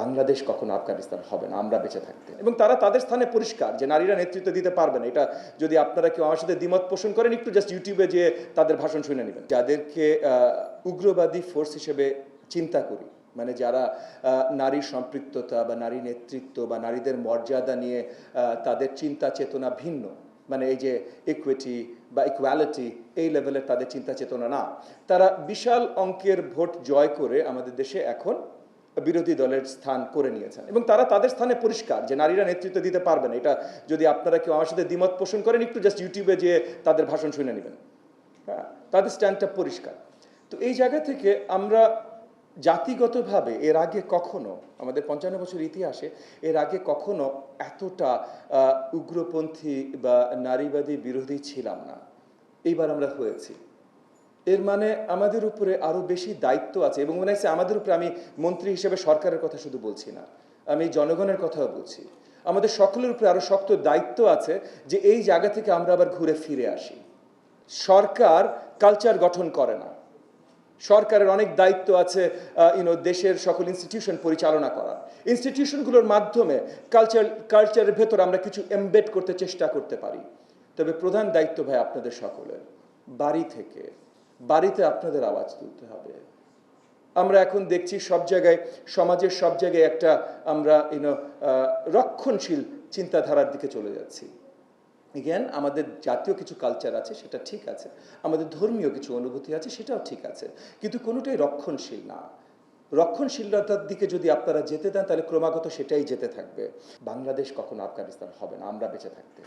বাংলাদেশ কখনো আফগানিস্তান হবে না আমরা বেঁচে থাকতে। এবং তারা তাদের স্থানে পরিষ্কার যে নারীরা নেতৃত্ব দিতে পারবে না। এটা যদি আপনারা কেউ আমার সাথে দ্বিমত পোষণ করেন, একটু জাস্ট ইউটিউবে যেয়ে তাদের ভাষণ শুনে নেবেন। যাদেরকে উগ্রবাদী ফোর্স হিসেবে চিন্তা করি, মানে যারা নারীর সম্পৃক্ততা বা নারী নেতৃত্ব বা নারীদের মর্যাদা নিয়ে তাদের চিন্তা চেতনা ভিন্ন, মানে এই যে ইকুইটি বা ইকুয়ালিটি, এই লেভেলের তাদের চিন্তা চেতনা না, তারা বিশাল অঙ্কের ভোট জয় করে আমাদের দেশে এখন বিরোধী দলের স্থান করে নিয়েছেন। এবং তারা তাদের স্থানে পরিষ্কার যে নারীরা নেতৃত্ব দিতে পারবে না। এটা যদি আপনারা কেউ আমার সাথে দ্বিমত পোষণ করেন, একটু জাস্ট ইউটিউবে যেয়ে তাদের ভাষণ শুনে নেবেন। হ্যাঁ, তাদের স্ট্যান্ডটা পরিষ্কার। তো এই জায়গা থেকে আমরা জাতিগতভাবে এর আগে কখনো আমাদের ৫৫ বছর ইতিহাসে এর আগে কখনো এতটা উগ্রপন্থী বা নারীবাদী বিরোধী ছিলাম না। এইবার আমরা হয়েছি। এর মানে আমাদের উপরে আরো বেশি দায়িত্ব আছে। এবং মনে হচ্ছে আমাদের উপরে, আমি মন্ত্রী হিসেবে সরকারের কথা শুধু বলছি না, আমি জনগণের কথাও বলছি, আমাদের সকলের উপরে আরো শক্ত দায়িত্ব আছে যে এই জায়গা থেকে আমরা আবার ঘুরে ফিরে আসি। সরকার কালচার গঠন করে না, সরকারের অনেক দায়িত্ব আছে দেশের সকল ইনস্টিটিউশন পরিচালনা করার। ইনস্টিটিউশনগুলোর মাধ্যমে কালচারের ভেতর আমরা কিছু এমবেড করতে চেষ্টা করতে পারি। তবে প্রধান দায়িত্ব ভাই আপনাদের সকলের, বাড়ি থেকে, বাড়িতে আপনাদের আওয়াজ তুলতে হবে। আমরা এখন দেখছি সব জায়গায়, সমাজের সব জায়গায় একটা আমরা রক্ষণশীল চিন্তাধারার দিকে চলে যাচ্ছি। এগেন, আমাদের জাতীয় কিছু কালচার আছে, সেটা ঠিক আছে, আমাদের ধর্মীয় কিছু অনুভূতি আছে, সেটাও ঠিক আছে, কিন্তু কোনোটাই রক্ষণশীল না। রক্ষণশীলতার দিকে যদি আপনারা যেতে দেন, তাহলে ক্রমাগত সেটাই যেতে থাকবে। বাংলাদেশ কখনো আফগানিস্তান হবে না আমরা বেঁচে থাকতে।